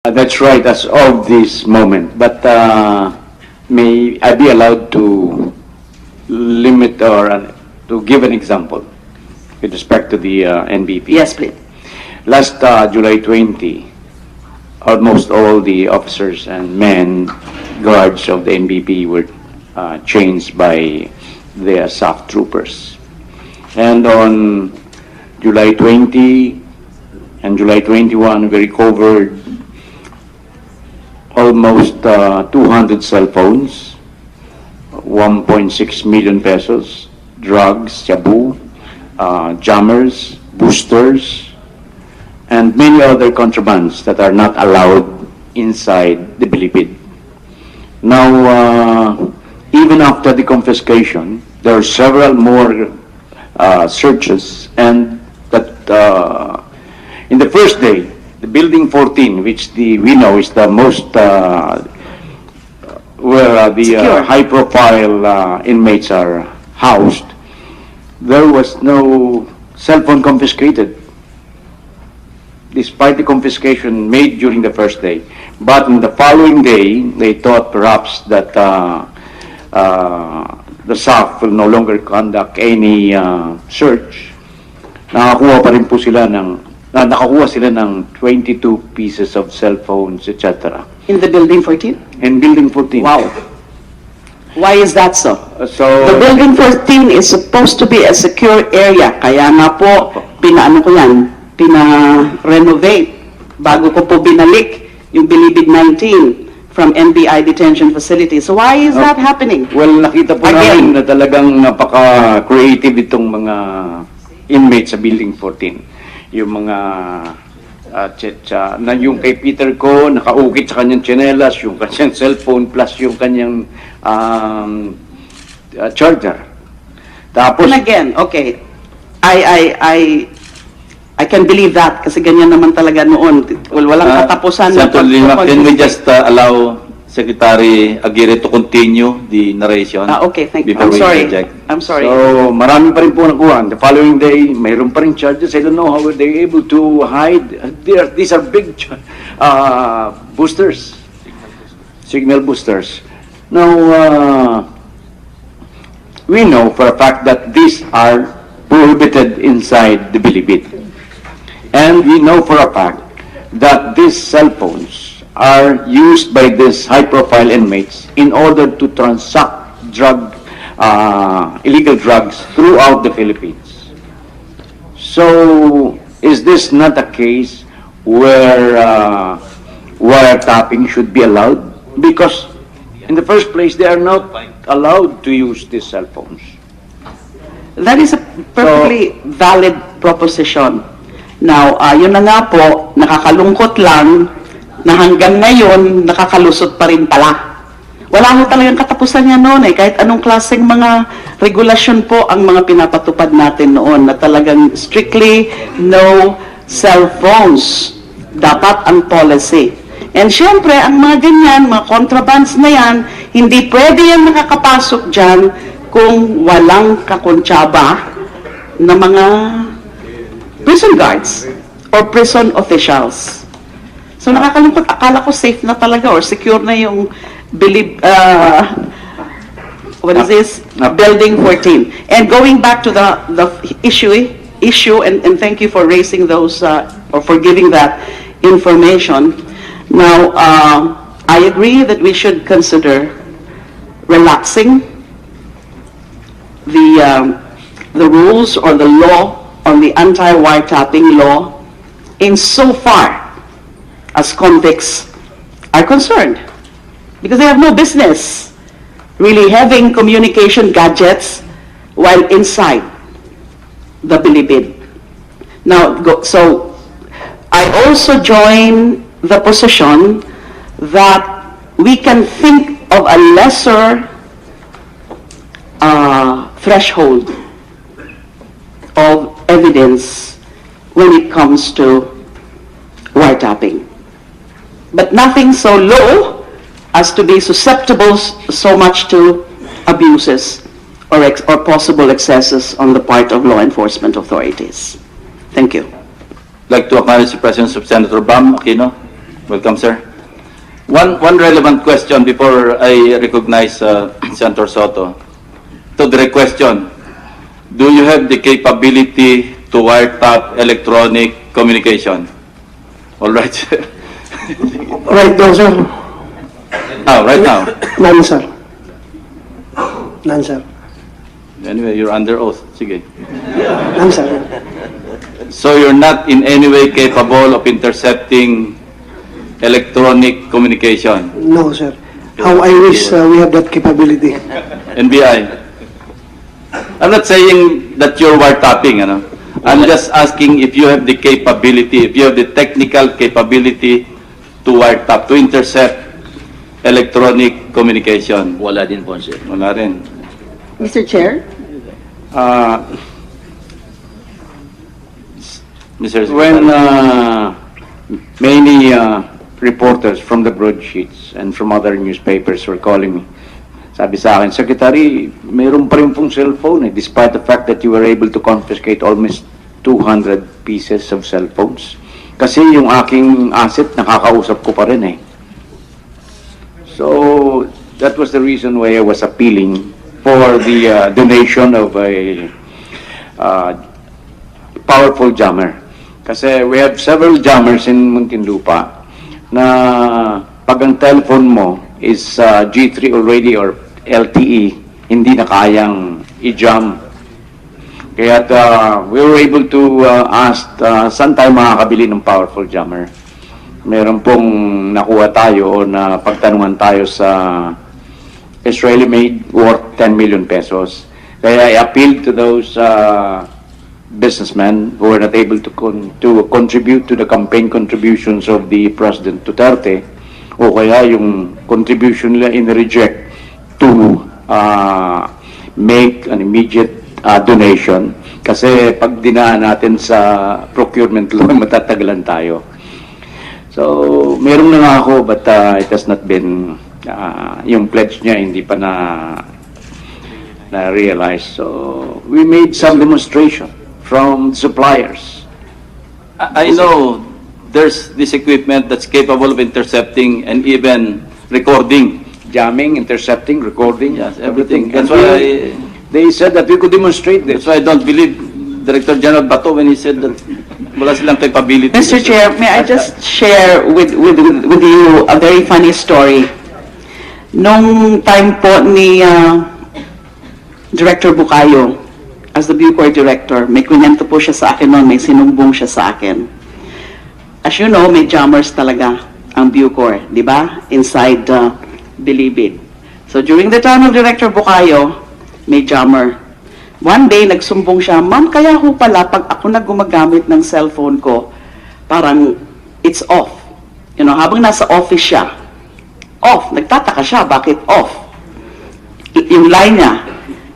That's right, as of this moment. But may I be allowed to limit or to give an example with respect to the NBP? Yes, please. Last July 20, almost all the officers and men guards of the NBP were changed by the SAF troopers. And on July 20 and July 21, we recovered almost 200 cell phones, 1.6 million pesos, drugs, shabu, jammers, boosters, and many other contrabands that are not allowed inside the Bilibid. Now, even after the confiscation, there are several more searches, and that in the first day, the Building 14, which we know is the most where the high-profile inmates are housed, there was no cell phone confiscated, despite the confiscation made during the first day. But in the following day, they thought perhaps that the SAF will no longer conduct any search. Nakakuha sila ng 22 pieces of cell phones, etc. In the Building 14? In Building 14. Wow. Why is that so? So, The Building 14 is supposed to be a secure area. Kaya nga po, pina-renovate bago ko po binalik yung Bilibid 19 from NBI detention facility. So why is that happening? well, nakita po namin na talagang napaka-creative itong mga inmates sa Building 14. Yung mga na yung kay Peter ko nakaukit sa kanyang tsinelas, yung kanyang cellphone plus yung kanyang charger. Tapos And again, okay, I can believe that kasi ganyan naman talaga noon. Walang katapusan. Senator Lima, can we just allow Secretary Aguirre to continue the narration? Okay, thank you. before I'm we sorry. interject? I'm sorry. So, marami pa rin po nakuha. The following day, mayroon pa rin charges. I don't know how were they able to hide. These are big boosters, signal boosters. Now, we know for a fact that these are prohibited inside the Bilibid. And we know for a fact that these cell phones are used by these high-profile inmates in order to transact illegal drugs throughout the Philippines. So, is this not a case where wiretapping should be allowed? Because in the first place, they are not allowed to use these cell phones. That is a perfectly valid proposition. Now, yun na nga po, nakakalungkot lang na hanggang ngayon, nakakalusot pa rin pala. Wala mo talagang katapusan niya noon kahit anong klaseng mga regulasyon po ang mga pinapatupad natin noon na talagang strictly no cell phones. Dapat ang policy. And syempre, ang mga ganyan, mga contrabands na yan, hindi pwede yan nakakapasok dyan kung walang kakontsaba na mga prison guards or prison officials. So nakakalungkot, akala ko safe na talaga or secure na yung what is this? Building 14. And going back to the issue and thank you for raising those or for giving that information. Now, I agree that we should consider relaxing the rules or the law on the anti-wiretapping law insofar as convicts are concerned, because they have no business really having communication gadgets while inside the Bilibid. Now, so I also join the position that we can think of a lesser threshold of evidence when it comes to wiretapping. But nothing so low as to be susceptible so much to abuses or possible excesses on the part of law enforcement authorities. Thank you. I'd like to acknowledge the presence of Senator Bam Aquino. Welcome, sir. One relevant question before I recognize Senator Soto. To direct question, do you have the capability to wiretap electronic communication? All right. Right now, sir. Right now. None, sir. None, sir. Anyway, you're under oath. Sige. None, sir. So you're not in any way capable of intercepting electronic communication? No, sir. How I wish we have that capability. NBI? I'm not saying that you're wiretapping, ano? I'm just asking if you have the capability, if you have the technical capability to wiretap, to intercept electronic communication. Wala din po, sir. Wala rin. Mr. Chair? Mr. Secretary. When many reporters from the broadsheets and from other newspapers were calling me, sabi sa akin, Secretary, mayroon pa rin pong cellphone despite the fact that you were able to confiscate almost 200 pieces of cell phones. Kasi yung aking asset, nakakausap ko pa rin So, that was the reason why I was appealing for the donation of a powerful jammer. Kasi we have several jammers in Muntinlupa na pag ang telephone mo is G3 already or LTE, hindi na kayang i-jam. Kaya we were able to ask saan tayo makakabili ng powerful jammer. Meron pong nakuha tayo o na pagtanungan tayo sa Israeli made worth 10 million pesos. Kaya I appealed to those businessmen who were not able to contribute to the campaign contributions of the President Duterte, o kaya yung contribution nila in-reject to make an immediate donation. Kasi pag dinaan natin sa procurement law, matatagalan tayo. So, meron na nga ako, but it has not been, yung pledge niya hindi pa na-realize. So, we made some demonstration from suppliers. I know there's this equipment that's capable of intercepting and even recording. Jamming, intercepting, recording, Yes, everything. That's And why they said that we could demonstrate this. that's why I don't believe Director General Bato when he said that wala silang capability. Mr. Chair, may I just share with you a very funny story. Nung time po ni Director Bukayo, as the Bucor Director, may kunento po siya sa akin noon, may sinumbong siya sa akin. As you know, may jammers talaga ang Bucor, di ba? Inside Bilibid. So during the time of Director Bukayo, may jammer. One day, nagsumbong siya, Ma'am, kaya ho pala, pag ako na gumagamit ng cellphone ko, parang it's off. You know, habang nasa office siya, off. Nagtataka siya, bakit off? Yung line niya.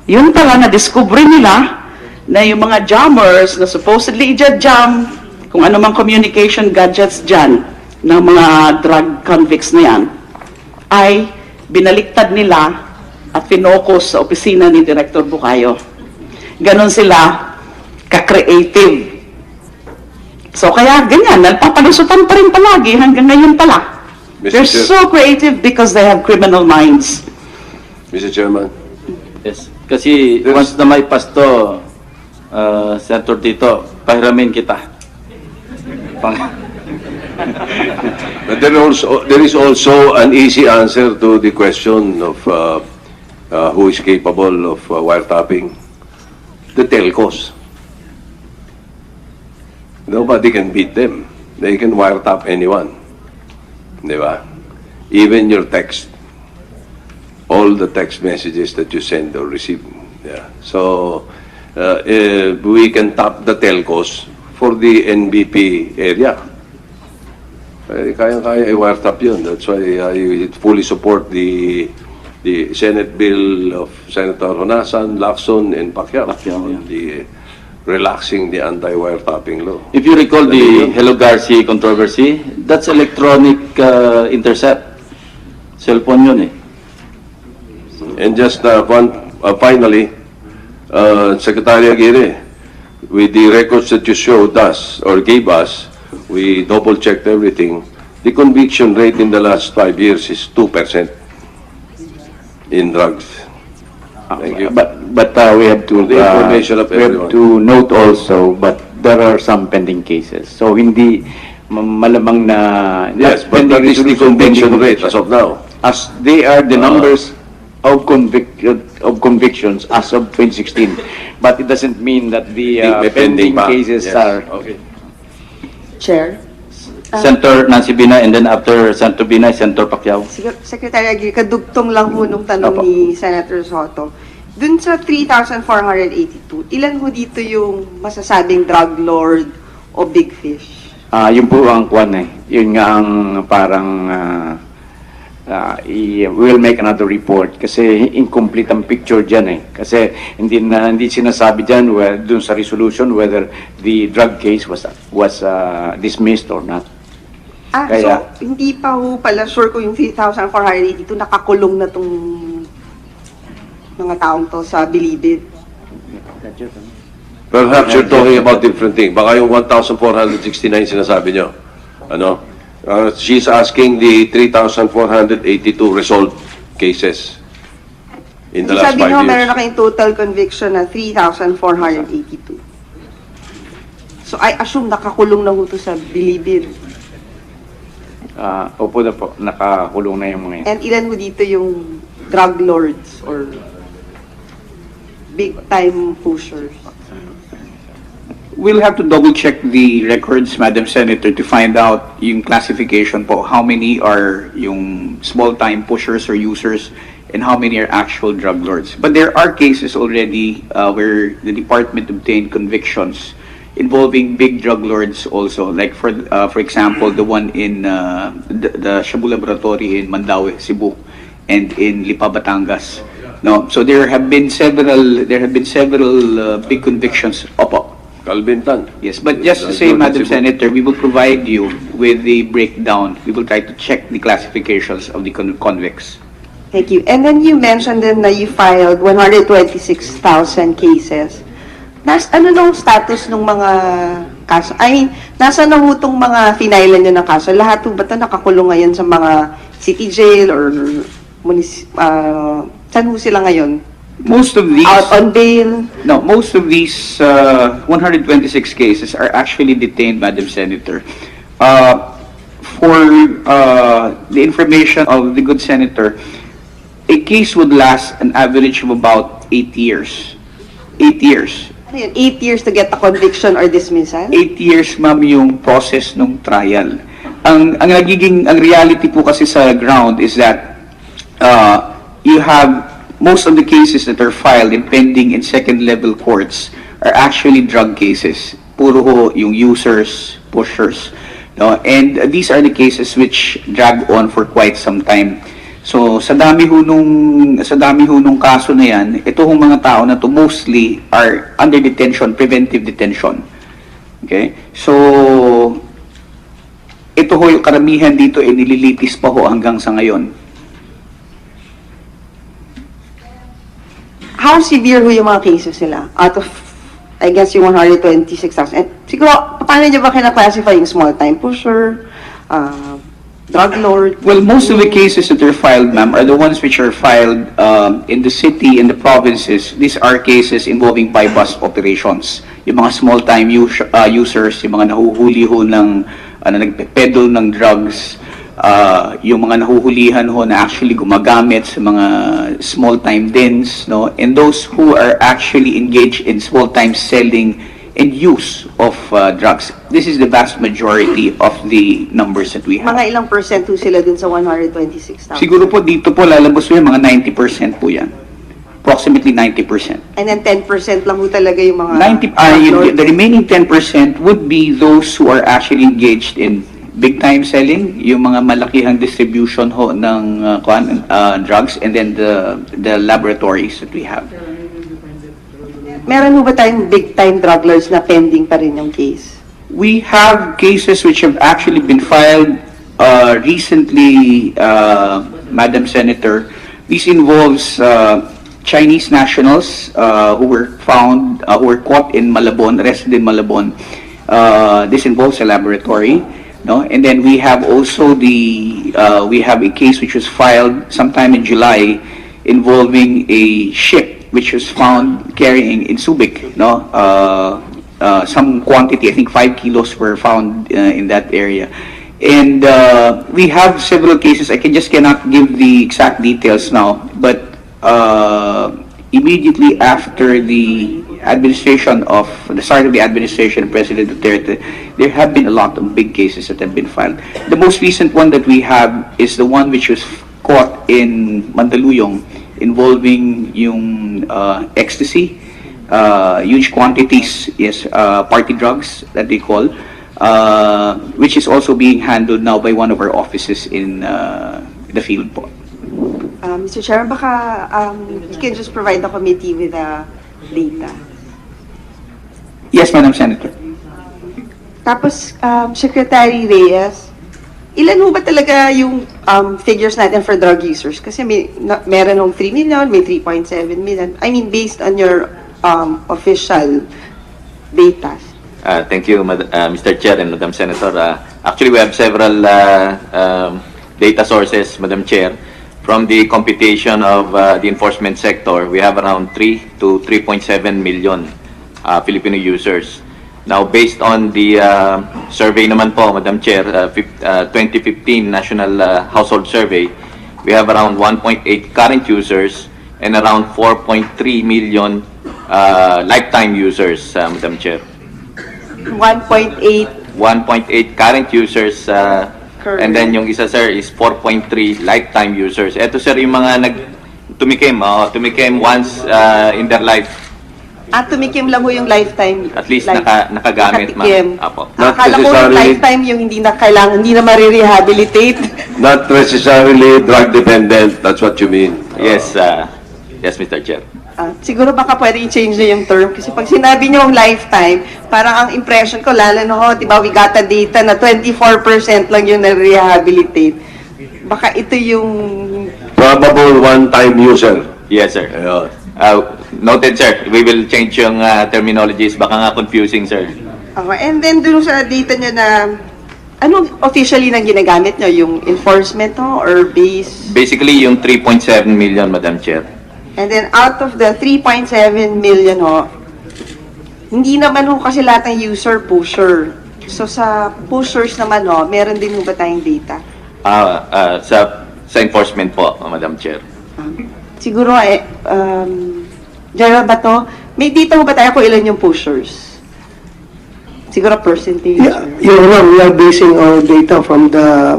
Yun pala, na-discover nila na yung mga jammers na supposedly i-jam kung ano mang communication gadgets dyan ng mga drug convicts na yan, ay binaliktad nila at finokus sa opisina ni Director Bukayo. Ganon sila ka-creative. So kaya ganyan, nagpapalusutan pa rin palagi hanggang ngayon pala. Mr. They're Chair. so creative because they have criminal minds. Mr. Chairman, Yes. Kasi once na may pasto, Senator Tito, pahiramin kita. but there is also an easy answer to the question of who is capable of wiretapping. The telcos. Nobody can beat them. They can wiretap anyone. Di ba? Even your text. All the text messages that you send or receive. Yeah. So, we can tap the telcos for the NBP area. Kaya-kaya i-wiretap yun. That's why I fully support the Senate bill of Senator Honasan, Lacson, and Pacquiao Pacquiao, on yeah. the relaxing the anti-wiretapping law. If you recall the Hello Garci controversy, that's electronic intercept. Cellphone yun eh. And just finally, Secretary Aguirre, with the records that you showed us or gave us, we double-checked everything. The conviction rate in the last 5 years is 2% in drugs. Thank you. But we have to, The information of we have everyone. to note also, but there are some pending cases. So hindi malamang na Yes, not but that is the resolution, conviction pending rate as of now. as they are the numbers of convictions as of 2016. But it doesn't mean that the May pending pa. cases Yes. are. Okay. Chair? Senator Nancy Binay, and then after Senator Binay, Senator Pacquiao. Secretary Aguirre, kadugtong lang ho nung tanong Opo. ni Senator Soto. Dun sa 3,482, ilan ho dito yung masasabing drug lord o big fish? Yun po ang kwan eh. Yun nga ang parang we will make another report kasi incomplete ang picture dyan eh. Kasi hindi sinasabi dyan dun sa resolution whether the drug case was dismissed or not. Kaya- So hindi pa ho pala sure kung yung 3,482 nakakulong na tong mga taong to sa Bilibid. Perhaps you're talking about different thing. Baka yung 1,469 sinasabi nyo. Ano? She's asking the 3,482 resolved cases in the last 5 Sabi nyo, meron years. na kayong total conviction na 3,482. So I assume nakakulong na ho to sa Bilibid. Opo na po, nakakulong na yung mga yan. And ilan mo dito yung drug lords or big time pushers? We'll have to double check the records, Madam Senator, to find out yung classification po, how many are yung small time pushers or users and how many are actual drug lords. But there are cases already where the department obtained convictions involving big drug lords also, like for example, the one in the Shabu Laboratory in Mandaue, Cebu, and in Lipa, Batangas. No, so there have been several big convictions. Opo. Calvin Tan. Yes, but just to say, Jordan Madam Cebu. Senator, we will provide you with the breakdown. We will try to check the classifications of the convicts. Thank you. And then you mentioned then na you filed 126,000 cases. Ano nung status ng mga kaso? Ay, nasa na ho tong mga finailan nyo ng kaso? Lahat ho ba ito nakakulong ngayon sa mga city jail or saan ho sila ngayon? Most of these, Out on bail? no, most of these 126 cases are actually detained, Madam Senator. For the information of the good senator, a case would last an average of about 8 years. 8 years. Ano yun, 8 years to get a conviction or dismissal? 8 years, ma'am, yung process ng trial. Ang reality po kasi sa ground is that you have most of the cases that are filed and pending in second level courts are actually drug cases. Puro ho yung users, pushers. No? And these are the cases which drag on for quite some time. So sa dami ho nung kaso na yan, ito hong mga tao na to mostly are under detention, preventive detention. Okay? So ito ho yung karamihan dito ay nililitis pa ho hanggang sa ngayon. How severe ho yung mga cases nila? Out of, I guess, yung 126,000. And siguro, paano nyo ba kina-classify yung small time pusher, drug lord? Well, most of the cases that are filed, ma'am, are the ones which are filed in the city and the provinces. These are cases involving buy-bust operations. Yung mga small-time users, yung mga nahuhuli ho ng nagpe-peddle ng drugs, yung mga nahuhulihan ho na actually gumagamit sa mga small-time dens, no? And those who are actually engaged in small-time selling and use of drugs. This is the vast majority of the numbers that we have. Mga ilang percent ho sila dun sa 126,000? Siguro po dito po lalabas po yung mga 90% po yan. Approximately 90%. And then 10% lang ho talaga yung mga 90, the remaining 10% would be those who are actually engaged in big time selling, yung mga malakihang distribution ho ng drugs, and then the laboratories that we have. Meron ho ba tayong big time drug lords na pending pa rin yung case? We have cases which have actually been filed recently, Madam Senator. This involves Chinese nationals who were found, who were caught in Malabon, arrested in Malabon. This involves a laboratory. no? And then we have also we have a case which was filed sometime in July involving a ship which was found carrying in Subic, no? Some quantity, I think 5 kilos were found in that area. And we have several cases. I cannot give the exact details now, but immediately after the start of the administration of President Duterte, there have been a lot of big cases that have been filed. The most recent one that we have is the one which was caught in Mandaluyong involving yung ecstasy, huge quantities, yes, party drugs that they call, which is also being handled now by one of our offices in the field po. Mr. Chairman, baka you can just provide the committee with the data. Yes, Madam Senator. Tapos, Secretary Reyes, ilan ho ba talaga yung figures natin for drug users? Kasi meron ng 3 million, may 3.7 million. I mean, based on your official data. Thank you, Mr. Chair and Madam Senator. Actually, we have several data sources, Madam Chair. From the computation of the enforcement sector, we have around 3 to 3.7 million Filipino users. Now, based on the survey naman po, Madam Chair, 2015 National Household Survey, we have around 1.8 current users and around 4.3 million lifetime users, Madam Chair. 1.8. 1.8 current users, and then yung isa, sir, is 4.3 lifetime users. Ito, sir, yung mga tumikim once in their life. Tumikim lang ho yung lifetime. At least nakagamit, nakatikim. ma'am. Apo. Akala ko yung lifetime yung hindi na marirehabilitate. Not necessarily drug dependent, that's what you mean. Yes, yes, Mr. Chair. Siguro baka pwede i-change na yung term kasi pag sinabi niyo yung lifetime, parang ang impression ko, lalo na ho, di ba, we got a data na 24% lang yung na-rehabilitate. Baka ito yung... Probable one-time user. Yes, sir. Ayun. Noted, sir. We will change yung terminologies. Baka nga confusing, sir. Okay. And then dun sa data niyo na, anong officially nang ginagamit niyo? Yung enforcement ho, or base? Basically, yung 3.7 million, Madam Chair. And then out of the 3.7 million ho, hindi naman ho kasi lahat ng user pusher. So sa pushers naman ho, meron din ho ba tayong data? Sa enforcement po, Madam Chair. Siguro General Bato, may data ho ba tayo kung ilan yung pushers? Siguro percentage? Yeah, Your Honor, we are basing our data from the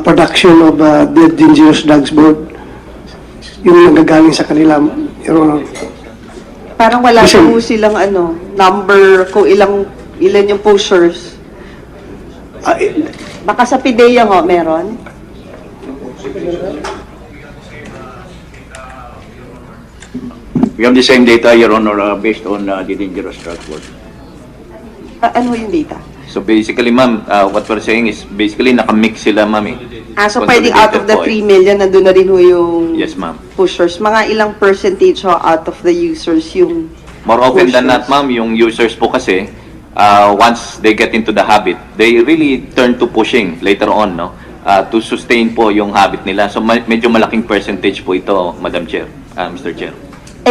production of the Dangerous Drugs Board. Yung nagagaling sa kanila, Your Honor. Parang wala Listen. po silang number kung ilan yung pushers. Baka sa PIDEA ho, meron? We have the same data, Your Honor, based on the Dangerous Drugs Board. Ano yung data? So basically, ma'am, what we're saying is basically nakamix sila, ma'am. So pwedeng out of the 3 million, nandun na rin ho yung Yes, ma'am. pushers. Mga ilang percentage ho out of the users yung More often than pushers? not, ma'am, yung users po kasi, once they get into the habit, they really turn to pushing later on, no? To sustain po yung habit nila. So medyo malaking percentage po ito, Madam Chair, Mr. Chair.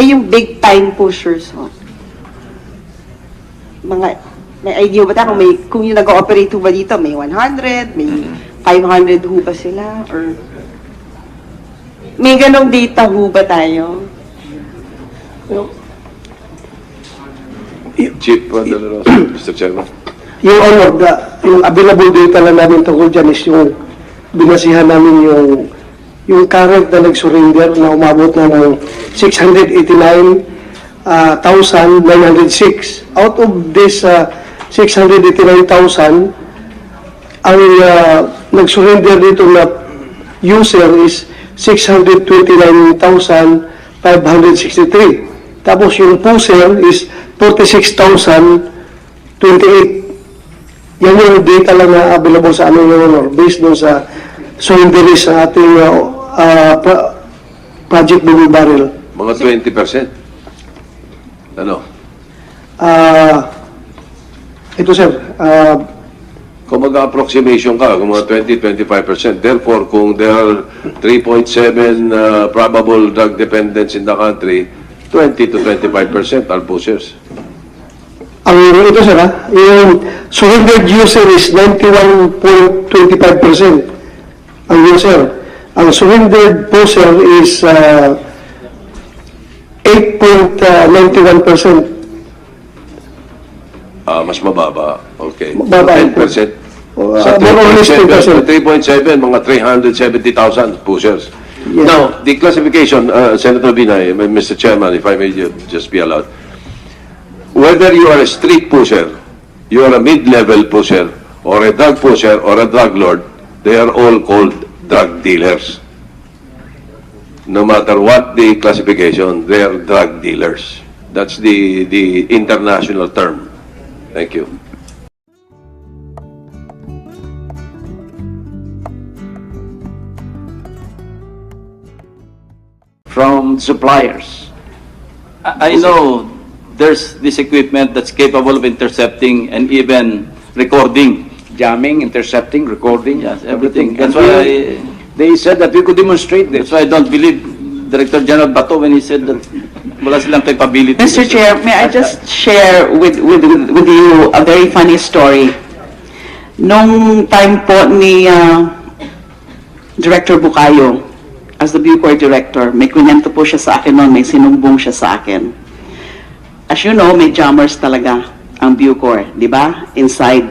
yung big time pushers ho. May idea ba tayo kung yung nag-ooperate ho ba dito, may 100, may 500 ho ba sila, or may ganong data ho ba tayo? Chief Mandalero, Mr. Chairman. Yung Honor, yung available data lang namin tungkol dyan is yung binasihan namin yung current na nag-surrender na umabot na ng 689,906. Out of this 689,000, ang nag-surrender dito na user is 629,563. Tapos yung pusher is 46,028. Yan yung data lang na available sa amin, Your Honor, based doon sa surrenderies sa ating Project Bubble Barrel. Mga 20%. Ano? Ito sir, Kung mag-approximation ka, kung mga 20-25%. Therefore, kung there are 3.7 probable drug dependents in the country, 20-25% are pushers. Ang ito sir yung surrendered user is 91.25%. Ang user. Ang surrendered poser is 8.91%. Mas mababa. Okay. Mababa. 10%. Sa more or less 10%. 3.7, mga 370,000 pushers. Yes. Now, the classification, Senator Binay, Mr. Chairman, if I may just be allowed, whether you are a street pusher, you are a mid-level pusher, or a drug pusher, or a drug lord, they are all called drug dealers. No matter what the classification, they are drug dealers. That's the international term. Thank you. From suppliers. I know there's this equipment that's capable of intercepting and even recording. Jamming, intercepting, recording. Yes, everything. And That's why they said that we could demonstrate this. that's why I don't believe Director General Bato when he said that wala silang capability. Mr. Chair, may I just share with you a very funny story. Nung time po ni Director Bukayo, as the Bucor Director, may kwento po siya sa akin noon, may sinumbong siya sa akin. As you know, may jammers talaga ang Bucor, di ba? Inside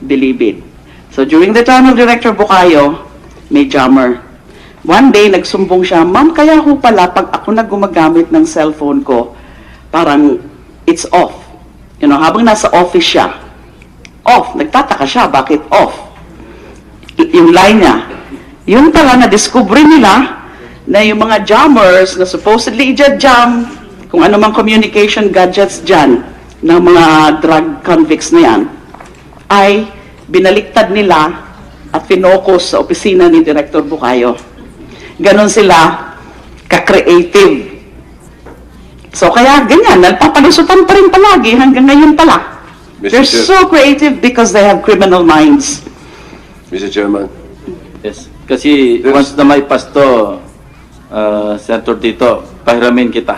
Bilibid. So during the time of Director Bukayo, may jammer. One day, nagsumbong siya, Ma'am, kaya ho pala, pag ako na gumagamit ng cellphone ko, parang it's off. You know, habang nasa office siya, off. Nagtataka siya, bakit off? Yung line niya. Yun pala, na-discover nila na yung mga jammers na supposedly i-jam kung ano mang communication gadgets dyan ng mga drug convicts na yan, ay binaliktad nila at finokus sa opisina ni Director Bukayo. Ganon sila ka-creative. So kaya ganyan, nagpapalusutan pa rin palagi hanggang ngayon pala. They're so creative because they have criminal minds. Mr. Chairman. Yes. Kasi once na may pasto, Senator Tito, pahiramin kita.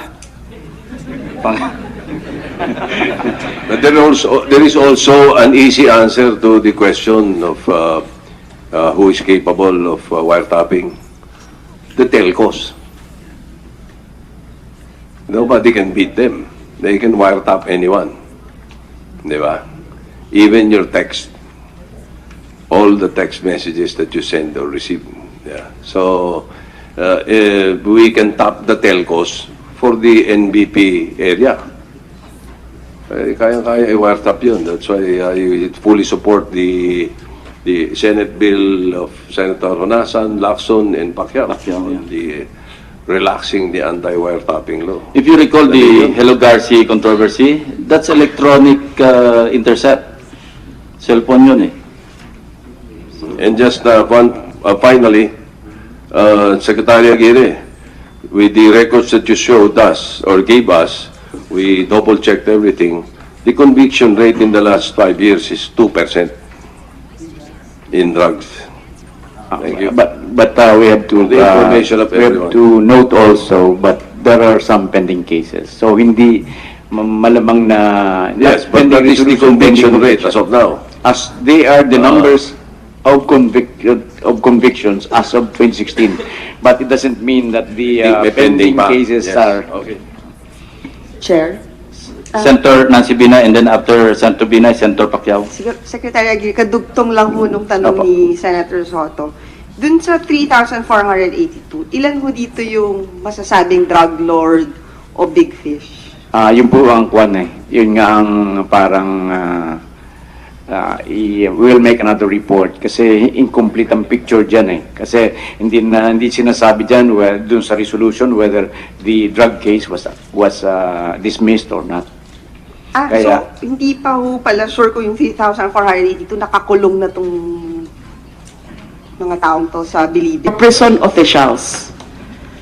But there is also an easy answer to the question of who is capable of wiretapping. The telcos. Nobody can beat them. They can wiretap anyone. Di ba? Even your text. All the text messages that you send or receive. Yeah. So, we can tap the telcos for the NBP area. Kaya-kaya i-wiretap yun. That's why I fully support the Senate bill of Senator Honasan, Lacson, and Pacquiao on the relaxing the anti-wiretapping law. If you recall the Hello Garci controversy, that's electronic intercept. Cellphone yun eh. And just finally, Secretary Aguirre, with the records that you showed us or gave us, we double-checked everything. The conviction rate in the last 5 years is 2% in drugs. Thank you. But we have to The information of we have everyone. to note also, but there are some pending cases. So hindi malamang na Yes, but that is the conviction rate as of now. as they are the numbers of convictions as of 2016. But it doesn't mean that the May pending pa. cases Yes. are. Okay. Chair? Senator Nancy Binay, and then after Senator Binay, Senator Pacquiao. Secretary Aguirre, kadugtong lang ho nung tanong Apo. ni Senator Soto. Dun sa 3,482, ilan ho dito yung masasabing drug lord o big fish? Yun po ang kwan eh. Yun nga ang parang we'll make another report kasi incomplete ang picture dyan eh. Kasi hindi sinasabi dyan dun sa resolution whether the drug case was dismissed or not. Kaya- So hindi pa ho pala sure kung yung 3,482 nakakulong na tong mga taong to sa Bilibid. Prison officials.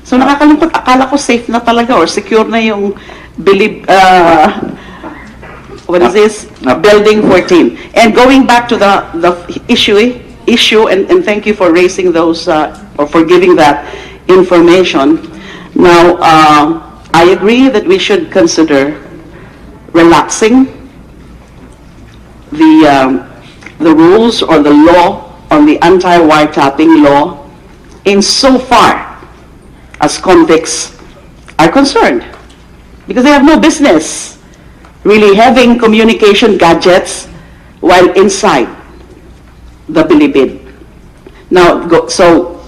So nakakalungkot, akala ko safe na talaga or secure na yung what is this? Building 14. And going back to the issue, and thank you for raising those, or for giving that information. Now, I agree that we should consider relaxing the rules or the law on the anti-wiretapping law insofar as convicts are concerned, because they have no business really having communication gadgets while inside the bilibid. Now, so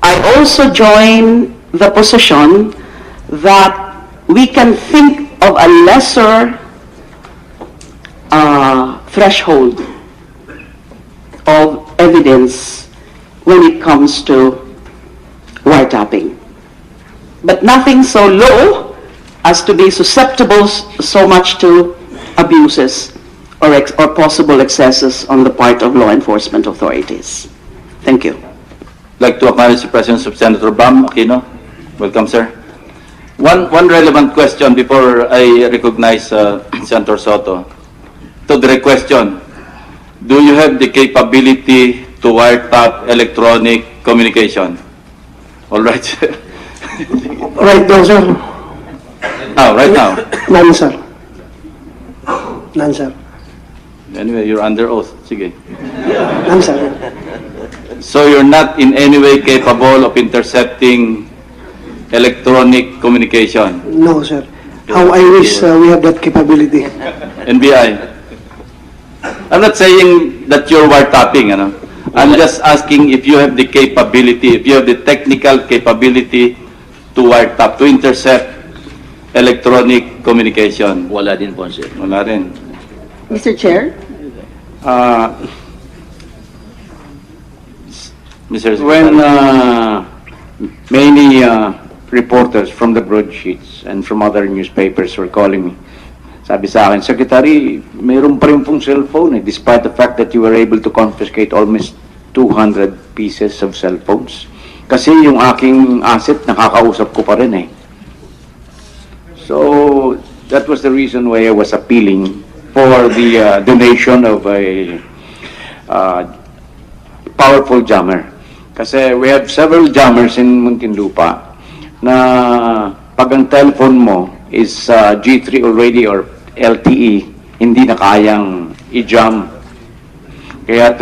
I also join the position that we can think of a lesser threshold of evidence when it comes to wiretapping. But nothing so low as to be susceptible so much to abuses or possible excesses on the part of law enforcement authorities. Thank you. I'd like to acknowledge the presence of Senator Bam Aquino. Welcome, sir. One relevant question before I recognize Senator Soto. To the question, do you have the capability to wiretap electronic communication? All right. Right now, sir. Now, right now. None, sir. None, sir. Anyway, you're under oath. Sige. None, sir. So you're not in any way capable of intercepting electronic communication? No, sir. How I wish we have that capability. NBI. I'm not saying that you're wiretapping, ano? I'm just asking if you have the capability, if you have the technical capability to wiretap, to intercept electronic communication. Wala din po, sir. Wala rin. Mr. Chair? Mr. When Secretary. many reporters from the broadsheets and from other newspapers were calling me, sabi sa akin, Secretary, mayroon pa rin pong cellphone despite the fact that you were able to confiscate almost 200 pieces of cell phones. Kasi yung aking asset, nakakausap ko pa rin So, that was the reason why I was appealing for the donation of a powerful jammer. Kasi we have several jammers in Muntinlupa na pag ang telephone mo is G3 already or LTE, hindi na kayang i-jam. Kaya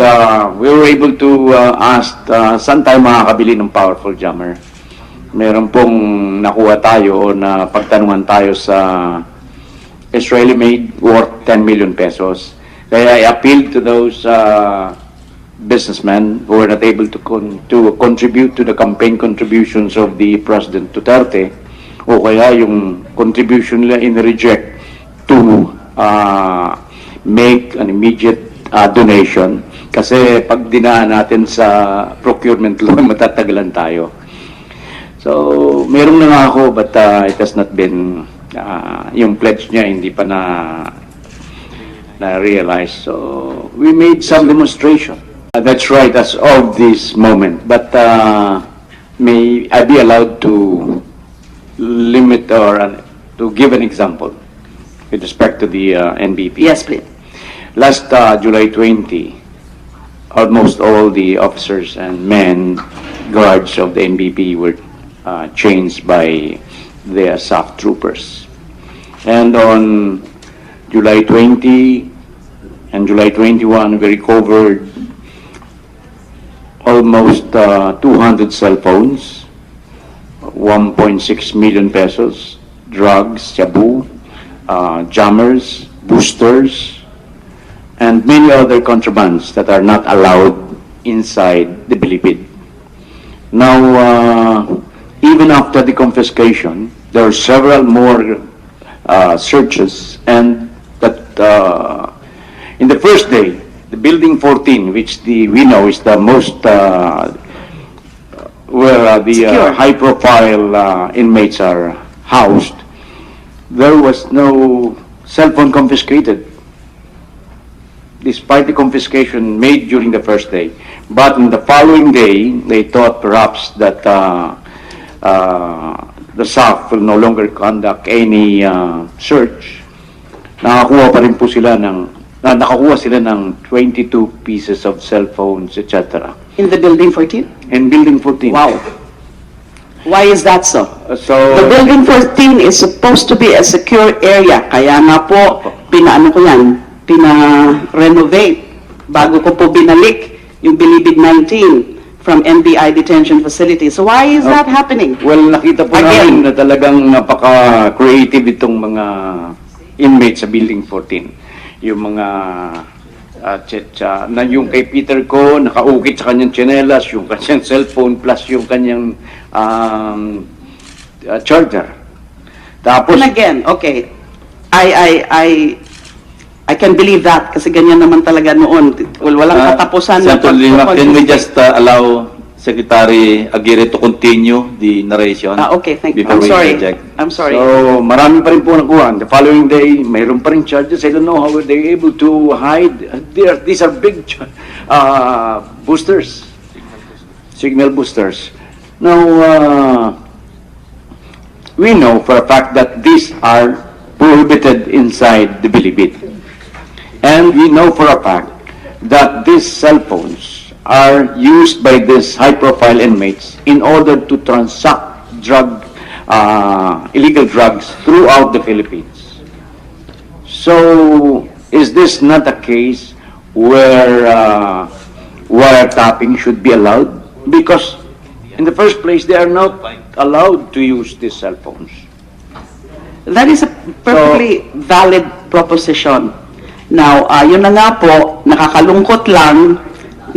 we were able to ask saan tayo makakabili ng powerful jammer. Meron pong nakuha tayo o na pagtanungan tayo sa Israeli-made worth 10 million pesos. Kaya I appealed to those businessmen who were not able to contribute to the campaign contributions of the President Duterte, o kaya yung contribution nila in-reject to make an immediate donation. Kasi pag dinaan natin sa procurement law, matatagalan tayo. So, merong na nga ako, but it has not been, yung pledge niya hindi pa na-realize. So, we made some demonstration. That's right, as of this moment. But may I be allowed to limit or to give an example with respect to the NBP? Yes, please. Last July 20, almost all the officers and men guards of the NBP were changed by their SAF troopers. And on July 20 and July 21, we recovered almost 200 cell phones, 1.6 million pesos, drugs, shabu, jammers, boosters, and many other contrabands that are not allowed inside the bilibid. Now, even after the confiscation, there are several more searches, and that in the first day, the building 14, which we know is the most where the high-profile inmates are housed, there was no cell phone confiscated, despite the confiscation made during the first day. But in the following day, they thought perhaps that the SAF will no longer conduct any search. nakakuha pa rin po sila nakakuha sila ng 22 pieces of cell phones, etc. In the building 14? And Building 14. Wow. Why is that so? So, The building 14 is supposed to be a secure area. Kaya nga po, pina-renovate bago ko po binalik yung Bilibid 19 from NBI detention facility. So why is that happening? well, nakita po Again. namin na talagang napaka-creative itong mga inmates sa Building 14. Yung mga na yung kay Peter ko, nakaukit sa kanyang tsinelas, yung kanyang cellphone, plus yung kanyang charger. Tapos, And again, okay, I can believe that kasi ganyan naman talaga noon. Well, walang katapusan na Senator Lima, can we pag-confiscate. just allow Secretary Aguirre to continue the narration? Okay, thank you. before I'm we sorry. interject? I'm sorry. so, marami pa rin po nakuha. The following day, mayroon pa rin charges. I don't know how were they able to hide. These are big boosters, signal boosters. Now, we know for a fact that these are prohibited inside the Bilibid. And we know for a fact that these cell phones are used by these high-profile inmates in order to transact illegal drugs throughout the Philippines. So, is this not a case where wiretapping should be allowed? Because in the first place, they are not allowed to use these cell phones. That is a perfectly valid proposition. Now, yun na nga po, nakakalungkot lang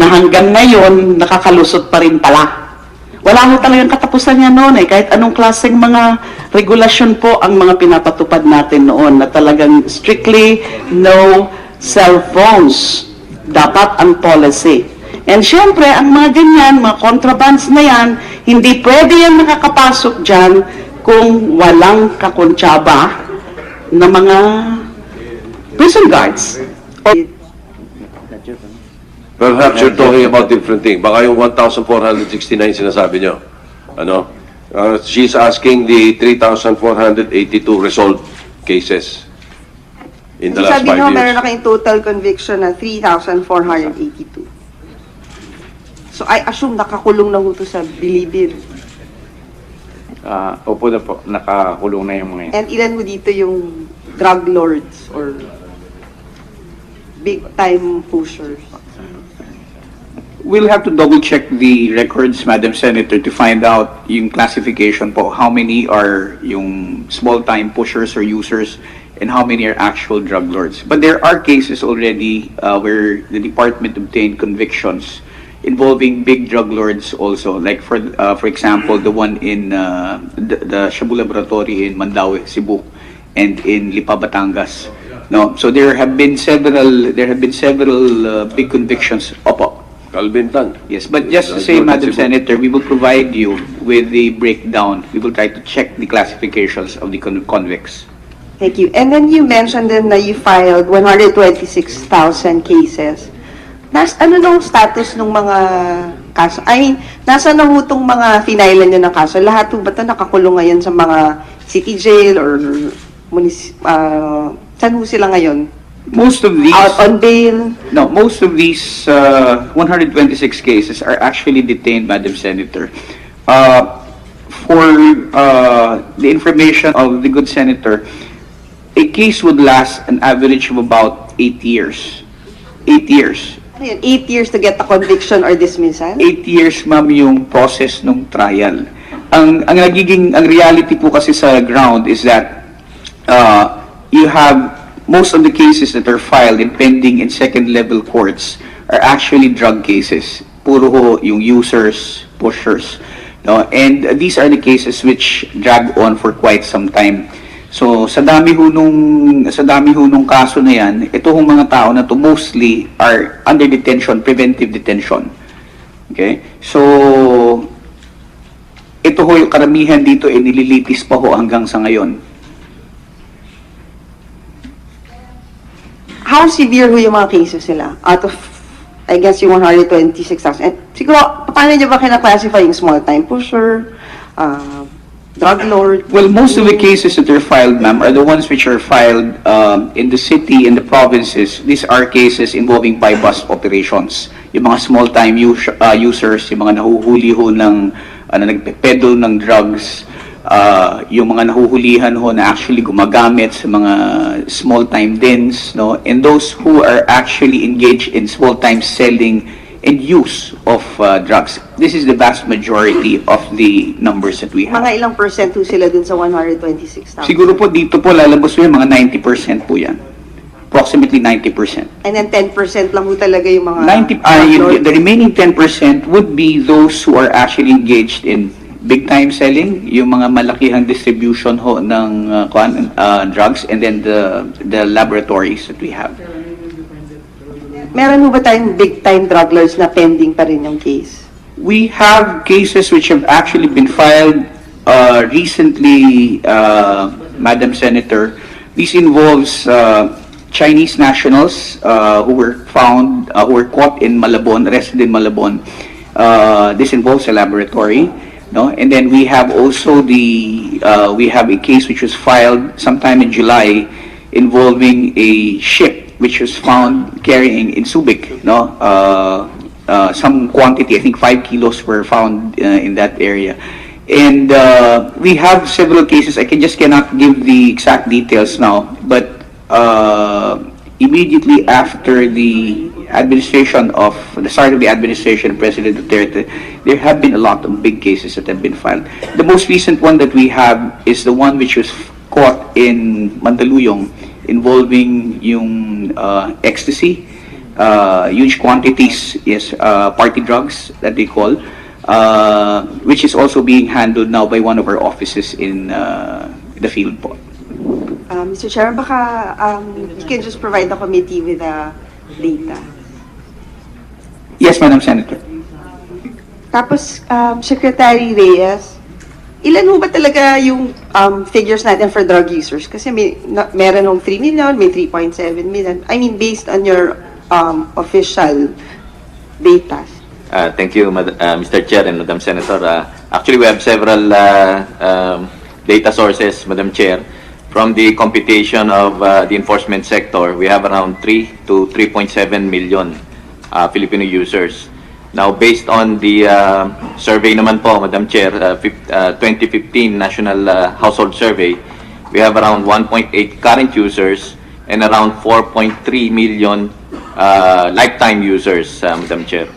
na hanggang ngayon, nakakalusot pa rin pala. Wala mo talagang katapusan niya noon kahit anong klaseng mga regulasyon po ang mga pinapatupad natin noon na talagang strictly no cell phones. Dapat ang policy. And syempre, ang mga ganyan, mga contrabands na yan, hindi pwede yan nakakapasok dyan kung walang kakontsaba na mga prison guards. Perhaps you're talking about different thing. Baka yung 1,469 sinasabi nyo. Ano? She's asking the 3,482 resolved cases in the last 5 Sabi nyo, meron years. na kayong total conviction na 3,482. So I assume nakakulong na ho to sa Bilibid. Opo na po, nakakulong na yung mga yan. And ilan mo dito yung drug lords or big time pushers? We'll have to double check the records, Madam Senator, to find out yung classification po. How many are yung small-time pushers or users and how many are actual drug lords. But there are cases already where the department obtained convictions involving big drug lords also. Like for example, the one in the Shabu Laboratory in Mandaue, Cebu, and in Lipa, Batangas. No, so there have been several big convictions. Opo. Calvin Tan. Yes, but just to say, Madam Senator, we will provide you with the breakdown. We will try to check the classifications of the convicts. Thank you. And then you mentioned then that you filed 126,000 cases. Ano nung status ng mga kaso? Nasa na ho itong mga finailan nyo ng kaso? Lahat ho ba ito nakakulong ngayon sa mga city jail or saan ho sila ngayon? Most of these, Out on bail? no, most of these 126 cases are actually detained, Madam Senator. For the information of the good senator, a case would last an average of about 8 years. 8 years. Ano yun, 8 years to get a conviction or dismissal? 8 years, ma'am, yung process ng trial. Ang reality po kasi sa ground is that you have most of the cases that are filed and pending in second-level courts are actually drug cases. Puro ho yung users, pushers. No? And these are the cases which drag on for quite some time. So, sa dami ho nung kaso na yan, ito hong mga tao na to mostly are under detention, preventive detention. Okay? So, ito ho yung karamihan dito ay nililitis pa ho hanggang sa ngayon. How severe ho yung mga cases nila? Out of, I guess, yung 126,000. And siguro, paano nyo ba kina-classify yung small-time pusher, drug lord? Well, most of the cases that are filed, ma'am, are the ones which are filed in the city and the provinces. These are cases involving buy-bust operations. Yung mga small-time users, yung mga nahuhuli ho ng nagpe-peddle ng drugs, yung mga nahuhulihan ho na actually gumagamit sa mga small-time dens, no? And those who are actually engaged in small-time selling and use of drugs. This is the vast majority of the numbers that we have. Mga ilang percent ho sila dun sa 126,000? Siguro po dito po lalabas po yung mga 90% po yan. Approximately 90%. And then 10% lang ho talaga yung mga... 90, the remaining 10% would be those who are actually engaged in big-time selling, yung mga malakihang distribution ho ng drugs, and then the laboratories that we have. Meron ho ba tayong big-time drug lords na pending pa rin yung case? We have cases which have actually been filed recently, Madam Senator. This involves Chinese nationals who were found, who were caught in Malabon, arrested in Malabon. This involves a laboratory, no? And then we have also we have a case which was filed sometime in July involving a ship which was found carrying in Subic, no? Some quantity, I think 5 kilos were found in that area. And we have several cases. I cannot give the exact details now, but immediately after the start of the administration of President Duterte, there have been a lot of big cases that have been filed. The most recent one that we have is the one which was caught in Mandaluyong involving yung ecstasy, huge quantities, yes, party drugs that they call, which is also being handled now by one of our offices in the field po. Mr. Chairman, baka you can just provide the committee with the data. Yes, Madam Senator. Tapos, Secretary Reyes, ilan ho ba talaga yung figures natin for drug users? Kasi meron hong 3 million, may 3.7 million. I mean, based on your official data. Thank you, Mr. Chair and Madam Senator. Actually, we have several data sources, Madam Chair. From the computation of the enforcement sector, we have around 3 to 3.7 million Filipino users. Now, based on the survey naman po, Madam Chair, 2015 National Household Survey, we have around 1.8 current users and around 4.3 million lifetime users, Madam Chair.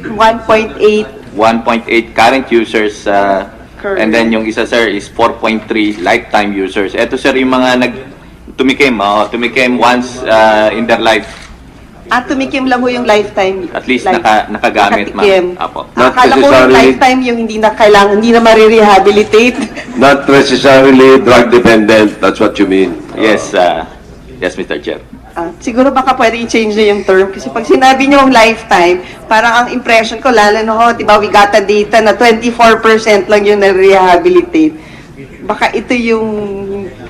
1.8 1.8 current users, and then yung isa, sir, is 4.3 lifetime users. Ito, sir, yung mga tumikim once in their life. Tumikim lang ho yung lifetime. At least nakagamit, nakatikim. ma'am. Apo. Akala ko yung lifetime yung hindi na marirehabilitate. Not necessarily drug dependent, that's what you mean. Yes, yes, Mr. Chair. Siguro baka pwede i-change na yung term kasi pag sinabi niyo yung lifetime, parang ang impression ko, lalo na ho, diba, we got a data na 24% lang yung na-rehabilitate. Baka ito yung...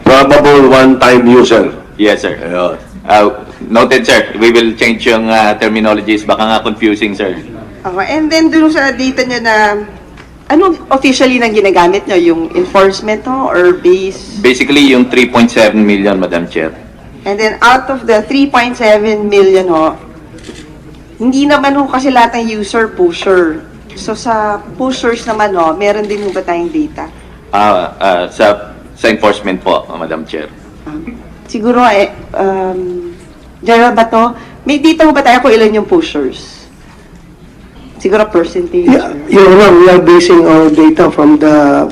Probable one-time user. Yes, sir. Ayun. Noted, sir. We will change yung terminologies. Baka nga confusing, sir. Okay. And then dun sa data niyo na, anong officially nang ginagamit niyo? Yung enforcement ho, or base? Basically, yung 3.7 million, Madam Chair. And then out of the 3.7 million ho, hindi naman ho kasi lahat ng user pusher. So sa pushers naman ho, meron din ho ba tayong data? Sa enforcement po, Madam Chair. Siguro, General Bato, may data ho ba tayo kung ilan yung pushers? Siguro percentage? Yeah, Your Honor, we are basing our data from the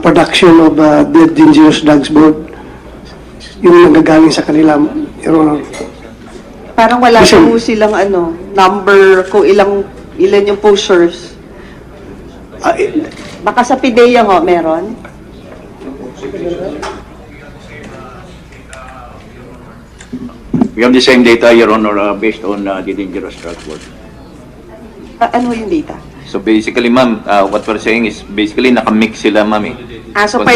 production of the Dangerous Drugs Board. Yung nanggagaling sa kanila, Your Honor. Parang wala po silang number kung ilan yung pushers. Baka sa PIDEA ho, meron? We have the same data, Your Honor, based on the Dangerous Drugs Board. Ano yung data? So basically, ma'am, what we're saying is basically nakamix sila, ma'am, eh. So